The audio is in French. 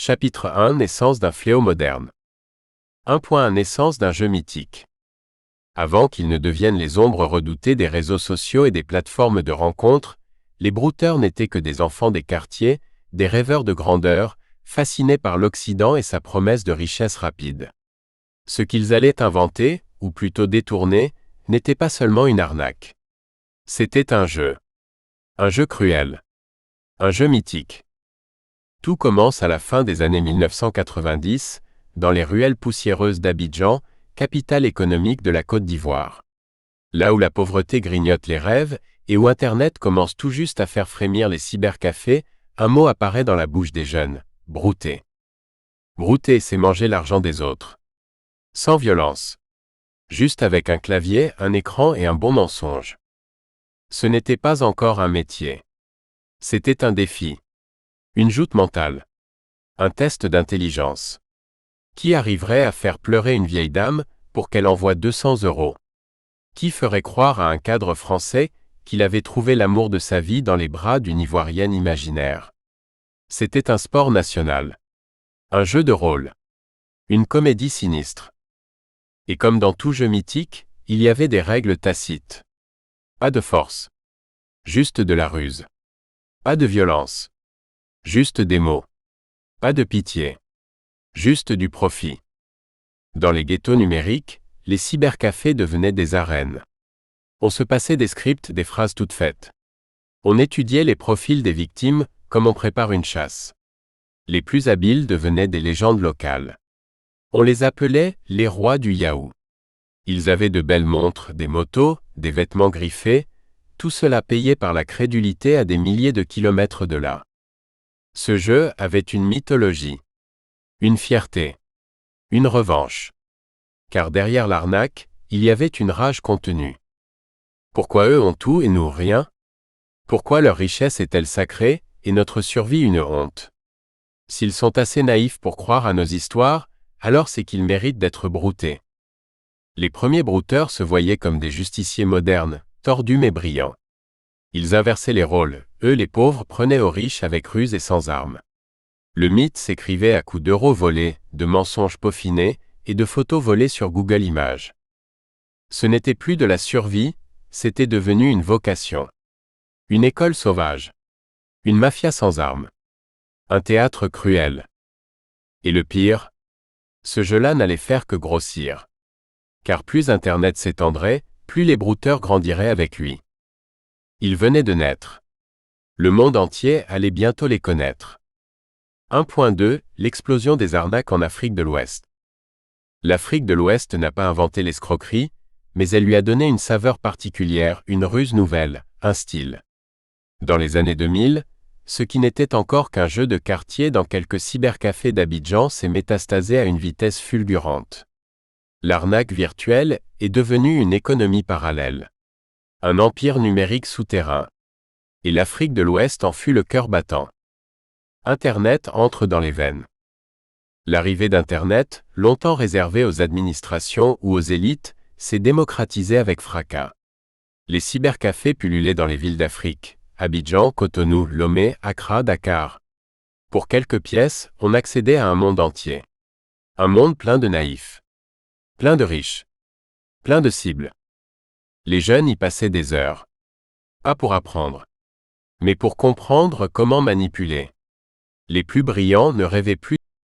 Chapitre 1 Naissance d'un fléau moderne. 1. Naissance d'un jeu mythique. Avant qu'ils ne deviennent les ombres redoutées des réseaux sociaux et des plateformes de rencontres, les brouteurs n'étaient que des enfants des quartiers, des rêveurs de grandeur, fascinés par l'Occident et sa promesse de richesse rapide. Ce qu'ils allaient inventer, ou plutôt détourner, n'était pas seulement une arnaque. C'était un jeu. Un jeu cruel. Un jeu mythique. Tout commence à la fin des années 1990, dans les ruelles poussiéreuses d'Abidjan, capitale économique de la Côte d'Ivoire. Là où la pauvreté grignote les rêves et où Internet commence tout juste à faire frémir les cybercafés, un mot apparaît dans la bouche des jeunes: brouter. Brouter, c'est manger l'argent des autres. Sans violence. Juste avec un clavier, un écran et un bon mensonge. Ce n'était pas encore un métier. C'était un défi. Une joute mentale. Un test d'intelligence. Qui arriverait à faire pleurer une vieille dame pour qu'elle envoie 200 €? Qui ferait croire à un cadre français qu'il avait trouvé l'amour de sa vie dans les bras d'une Ivoirienne imaginaire? C'était un sport national. Un jeu de rôle. Une comédie sinistre. Et comme dans tout jeu mythique, il y avait des règles tacites. Pas de force. Juste de la ruse. Pas de violence. Juste des mots. Pas de pitié. Juste du profit. Dans les ghettos numériques, les cybercafés devenaient des arènes. On se passait des scripts, des phrases toutes faites. On étudiait les profils des victimes comme on prépare une chasse. Les plus habiles devenaient des légendes locales. On les appelait les rois du Yahoo. Ils avaient de belles montres, des motos, des vêtements griffés, tout cela payé par la crédulité à des milliers de kilomètres de là. Ce jeu avait une mythologie, une fierté, une revanche. Car derrière l'arnaque, il y avait une rage contenue. Pourquoi eux ont tout et nous rien? Pourquoi leur richesse est-elle sacrée et notre survie une honte? S'ils sont assez naïfs pour croire à nos histoires, alors c'est qu'ils méritent d'être broutés. Les premiers brouteurs se voyaient comme des justiciers modernes, tordus mais brillants. Ils inversaient les rôles, eux les pauvres prenaient aux riches avec ruse et sans armes. Le mythe s'écrivait à coups d'euros volés, de mensonges peaufinés et de photos volées sur Google Images. Ce n'était plus de la survie, c'était devenu une vocation. Une école sauvage. Une mafia sans armes. Un théâtre cruel. Et le pire, ce jeu-là n'allait faire que grossir. Car plus Internet s'étendrait, plus les brouteurs grandiraient avec lui. Ils venaient de naître. Le monde entier allait bientôt les connaître. 1.2 L'explosion des arnaques en Afrique de l'Ouest. L'Afrique de l'Ouest n'a pas inventé l'escroquerie, mais elle lui a donné une saveur particulière, une ruse nouvelle, un style. Dans les années 2000, ce qui n'était encore qu'un jeu de quartier dans quelques cybercafés d'Abidjan s'est métastasé à une vitesse fulgurante. L'arnaque virtuelle est devenue une économie parallèle. Un empire numérique souterrain. Et l'Afrique de l'Ouest en fut le cœur battant. Internet entre dans les veines. L'arrivée d'Internet, longtemps réservée aux administrations ou aux élites, s'est démocratisée avec fracas. Les cybercafés pullulaient dans les villes d'Afrique, Abidjan, Cotonou, Lomé, Accra, Dakar. Pour quelques pièces, on accédait à un monde entier. Un monde plein de naïfs. Plein de riches. Plein de cibles. Les jeunes y passaient des heures. Pas pour apprendre, mais pour comprendre comment manipuler. Les plus brillants ne rêvaient plus